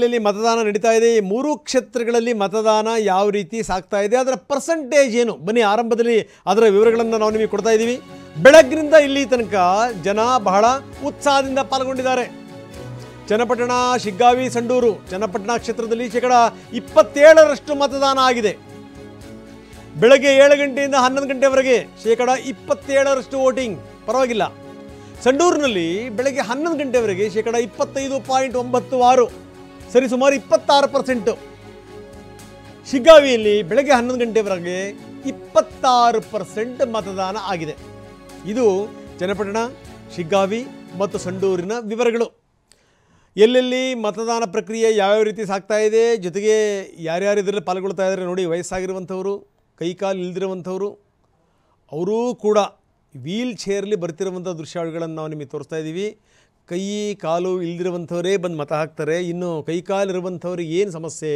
ಇಲ್ಲಿ ಮತದಾನ ನಡೀತಾ ಇದೆ. ಈ ಮೂರು ಕ್ಷೇತ್ರಗಳಲ್ಲಿ ಮತದಾನ ಯಾವ ರೀತಿ ಸಾಗ್ತಾ ಇದೆ, ಅದರ ಪರ್ಸೆಂಟೇಜ್ ಏನು, ಬನ್ನಿ ಆರಂಭದಲ್ಲಿ ಅದರ ವಿವರಗಳನ್ನು ನಾವು ನಿಮಗೆ ಕೊಡ್ತಾ ಇದ್ದೀವಿ. ಬೆಳಗ್ಗಿನಿಂದ ಇಲ್ಲಿ ತನಕ ಜನ ಬಹಳ ಉತ್ಸಾಹದಿಂದ ಪಾಲ್ಗೊಂಡಿದ್ದಾರೆ. ಚನ್ನಪಟ್ಟಣ, ಶಿಗ್ಗಾವಿ, ಸಂಡೂರು, ಚನ್ನಪಟ್ಟಣ ಕ್ಷೇತ್ರದಲ್ಲಿ 27% ಮತದಾನ ಆಗಿದೆ. ಬೆಳಗ್ಗೆ 7 ಗಂಟೆಯಿಂದ 11 ಗಂಟೆವರೆಗೆ 27% ವೋಟಿಂಗ್, ಪರವಾಗಿಲ್ಲ. ಸಂಡೂರಿನಲ್ಲಿ ಬೆಳಗ್ಗೆ 11 ಗಂಟೆವರೆಗೆ 25.96, ಸರಿ ಸುಮಾರು 26%. ಶಿಗ್ಗಾವಿಯಲ್ಲಿ ಬೆಳಗ್ಗೆ 11 ಗಂಟೆವರೆಗೆ 26% ಮತದಾನ ಆಗಿದೆ. ಇದು ಚನ್ನಪಟ್ಟಣ, ಶಿಗ್ಗಾವಿ ಮತ್ತು ಸಂಡೂರಿನ ವಿವರಗಳು. ಎಲ್ಲೆಲ್ಲಿ ಮತದಾನ ಪ್ರಕ್ರಿಯೆ ಯಾವ್ಯಾವ ರೀತಿ ಸಾಗ್ತಾ ಇದೆ, ಜೊತೆಗೆ ಯಾರ್ಯಾರು ಇದರಲ್ಲಿ ಪಾಲ್ಗೊಳ್ತಾ ಇದ್ದಾರೆ ನೋಡಿ. ವಯಸ್ಸಾಗಿರುವಂಥವರು, ಕೈಕಾಲು ಇಲ್ದಿರುವಂಥವರು, ಅವರೂ ಕೂಡ ವೀಲ್ ಚೇರಲ್ಲಿ ಬರ್ತಿರುವಂಥ ದೃಶ್ಯಾವಳಿಗಳನ್ನು ನಾವು ನಿಮಗೆ ತೋರಿಸ್ತಾ ಇದ್ದೀವಿ. ಕೈ ಕಾಲು ಇಲ್ದಿರುವಂಥವರೇ ಬಂದು ಮತ ಹಾಕ್ತಾರೆ. ಇನ್ನು ಕೈಕಾಲಿರುವಂಥವ್ರಿಗೆ ಏನು ಸಮಸ್ಯೆ,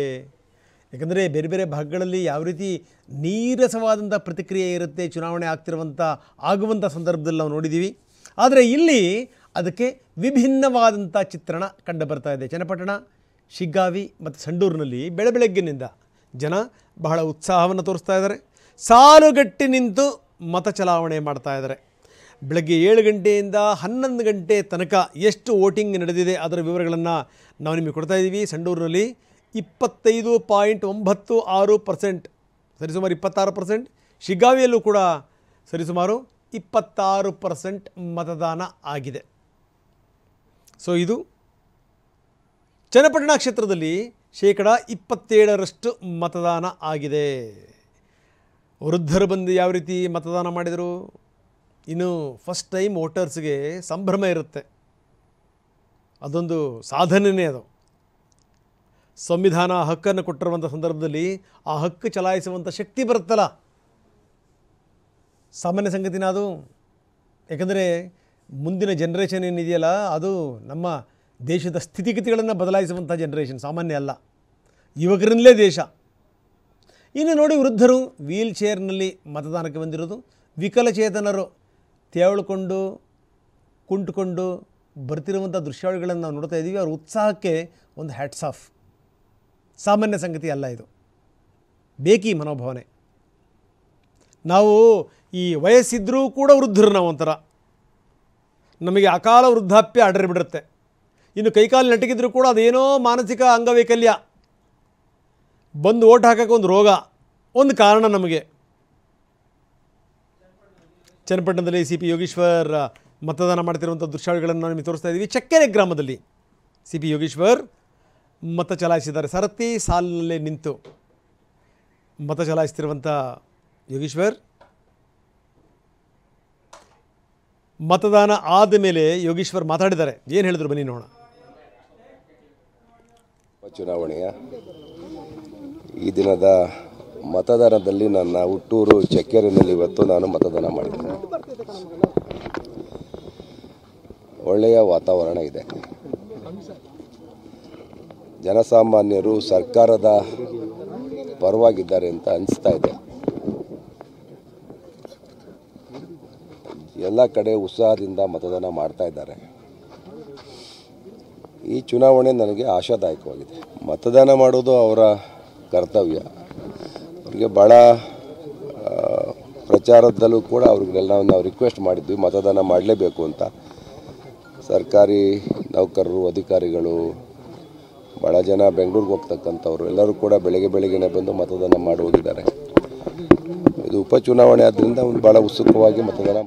ಯಾಕಂದರೆ ಬೇರೆ ಬೇರೆ ಭಾಗಗಳಲ್ಲಿ ಯಾವ ರೀತಿ ನೀರಸವಾದಂಥ ಪ್ರತಿಕ್ರಿಯೆ ಇರುತ್ತೆ ಚುನಾವಣೆ ಆಗುವಂಥ ಸಂದರ್ಭದಲ್ಲಿ ನಾವು ನೋಡಿದ್ದೀವಿ. ಆದರೆ ಇಲ್ಲಿ ಅದಕ್ಕೆ ವಿಭಿನ್ನವಾದಂಥ ಚಿತ್ರಣ ಕಂಡು ಬರ್ತಾ ಇದೆ. ಚನ್ನಪಟ್ಟಣ, ಶಿಗ್ಗಾವಿ ಮತ್ತು ಸಂಡೂರಿನಲ್ಲಿ ಬೆಳಗ್ಗಿನಿಂದ ಜನ ಬಹಳ ಉತ್ಸಾಹವನ್ನು ತೋರಿಸ್ತಾ ಇದ್ದಾರೆ. ಸಾಲುಗಟ್ಟಿ ನಿಂತು ಮತ ಚಲಾವಣೆ ಮಾಡ್ತಾ ಇದ್ದಾರೆ. ಬೆಳಗ್ಗೆ 7 ಗಂಟೆಯಿಂದ 11 ಗಂಟೆ ತನಕ ಎಷ್ಟು ವೋಟಿಂಗ್ ನಡೆದಿದೆ ಅದರ ವಿವರಗಳನ್ನು ನಾವು ನಿಮಗೆ ಕೊಡ್ತಾ ಇದ್ದೀವಿ. ಸಂಡೂರಿನಲ್ಲಿ 25.96%, ಸರಿಸುಮಾರು 26%. ಶಿಗ್ಗಾವಿಯಲ್ಲೂ ಕೂಡ ಸರಿಸುಮಾರು 26% ಮತದಾನ ಆಗಿದೆ. ಸೊ ಇದು ಚನ್ನಪಟ್ಟಣ ಕ್ಷೇತ್ರದಲ್ಲಿ 27% ಮತದಾನ ಆಗಿದೆ. ವೃದ್ಧರು ಬಂದು ಯಾವ ರೀತಿ ಮತದಾನ ಮಾಡಿದರು, ಇನ್ನು ಫಸ್ಟ್ ಟೈಮ್ ವೋಟರ್ಸ್ಗೆ ಸಂಭ್ರಮ ಇರುತ್ತೆ. ಅದೊಂದು ಸಾಧನೆಯೇ ಅದು. ಸಂವಿಧಾನ ಹಕ್ಕನ್ನು ಕೊಟ್ಟಿರುವಂಥ ಸಂದರ್ಭದಲ್ಲಿ ಆ ಹಕ್ಕು ಚಲಾಯಿಸುವಂಥ ಶಕ್ತಿ ಬರುತ್ತಲ್ಲ, ಸಾಮಾನ್ಯ ಸಂಗತಿನ ಅದು. ಯಾಕಂದರೆ ಮುಂದಿನ ಜನ್ರೇಷನ್ ಏನಿದೆಯಲ್ಲ, ಅದು ನಮ್ಮ ದೇಶದ ಸ್ಥಿತಿಗತಿಗಳನ್ನು ಬದಲಾಯಿಸುವಂಥ ಜನ್ರೇಷನ್, ಸಾಮಾನ್ಯ ಅಲ್ಲ. ಯುವಕರಿಂದಲೇ ದೇಶ. ಇನ್ನು ನೋಡಿ, ವೃದ್ಧರು ವೀಲ್ ಚೇರ್ನಲ್ಲಿ ಮತದಾನಕ್ಕೆ ಬಂದಿರೋದು, ವಿಕಲಚೇತನರು ತೇವಳ್ಕೊಂಡು ಕುಂಟುಕೊಂಡು ಬರ್ತಿರುವಂಥ ದೃಶ್ಯಾವಳಿಗಳನ್ನು ನಾವು ನೋಡ್ತಾ ಇದ್ದೀವಿ. ಅವ್ರ ಉತ್ಸಾಹಕ್ಕೆ ಒಂದು ಹ್ಯಾಟ್ಸ್ ಆಫ್. ಸಾಮಾನ್ಯ ಸಂಗತಿ ಅಲ್ಲ ಇದು, ಬೇಕಿ ಮನೋಭಾವನೆ. ನಾವು ಈ ವಯಸ್ಸಿದ್ರೂ ಕೂಡ ವೃದ್ಧರು ನಾವು ಒಂಥರ, ನಮಗೆ ಅಕಾಲ ವೃದ್ಧಾಪ್ಯ ಅಡರಿ ಬಿಡುತ್ತೆ. ಇನ್ನು ಕೈಕಾಲು ನೆಟ್ಟಗಿದ್ರೂ ಕೂಡ ಅದೇನೋ ಮಾನಸಿಕ ಅಂಗವೈಕಲ್ಯ ಬಂದು ಓಟ್ ಹಾಕೋಕ್ಕೆ ಒಂದು ರೋಗ, ಒಂದು ಕಾರಣ ನಮಗೆ. ಚನ್ನಪಟ್ಟಣದಲ್ಲಿ CP ಯೋಗೀಶ್ವರ್ ಮತದಾನ ಮಾಡ್ತಿರುವಂಥ ದೃಶ್ಯಾವಳಿಗಳನ್ನು ನಾವು ನಿಮಗೆ ತೋರಿಸ್ತಾ ಇದ್ದೀವಿ. ಚಕ್ಕೆರೆ ಗ್ರಾಮದಲ್ಲಿ CP ಯೋಗೀಶ್ವರ್ ಮತ ಚಲಾಯಿಸಿದ್ದಾರೆ. ಸರತಿ ಸಾಲಿನಲ್ಲೇ ನಿಂತು ಮತ ಚಲಾಯಿಸ್ತಿರುವಂಥ ಯೋಗೀಶ್ವರ್, ಮತದಾನ ಆದ ಮೇಲೆ ಯೋಗೀಶ್ವರ್ ಮಾತಾಡಿದ್ದಾರೆ. ಏನು ಹೇಳಿದ್ರು ಬನ್ನಿ ನೋಡೋಣ. ಚುನಾವಣೆಯ ಈ ದಿನದ ಮತದಾನದಲ್ಲಿ ನನ್ನ ಹುಟ್ಟೂರು ಚಕ್ಕೆರೆಯಲ್ಲಿ ಇವತ್ತು ನಾನು ಮತದಾನ ಮಾಡಿದ್ದೇನೆ. ಒಳ್ಳೆಯ ವಾತಾವರಣ ಇದೆ. ಜನಸಾಮಾನ್ಯರು ಸರ್ಕಾರದ ಪರವಾಗಿದ್ದಾರೆ ಅಂತ ಅನಿಸ್ತಾ ಇದೆ. ಎಲ್ಲ ಕಡೆ ಉತ್ಸಾಹದಿಂದ ಮತದಾನ ಮಾಡ್ತಾ ಇದ್ದಾರೆ. ಈ ಚುನಾವಣೆ ನನಗೆ ಆಶಾದಾಯಕವಾಗಿದೆ. ಮತದಾನ ಮಾಡೋದು ಅವರ ಕರ್ತವ್ಯ. ಅವರಿಗೆ ಭಾಳ ಪ್ರಚಾರದಲ್ಲೂ ಕೂಡ ಅವ್ರಿಗೆಲ್ಲ ನಾವು ರಿಕ್ವೆಸ್ಟ್ ಮಾಡಿದ್ವಿ ಮತದಾನ ಮಾಡಲೇಬೇಕು ಅಂತ. ಸರ್ಕಾರಿ ನೌಕರರು, ಅಧಿಕಾರಿಗಳು, ಭಾಳ ಜನ ಬೆಂಗಳೂರಿಗೆ ಹೋಗ್ತಕ್ಕಂಥವ್ರು ಎಲ್ಲರೂ ಕೂಡ ಬೆಳಗ್ಗೆನೇ ಬಂದು ಮತದಾನ ಮಾಡಿ ಹೋಗಿದ್ದಾರೆ. ಇದು ಉಪಚುನಾವಣೆ ಆದ್ದರಿಂದ ಭಾಳ ಉತ್ಸುಕವಾಗಿ ಮತದಾನ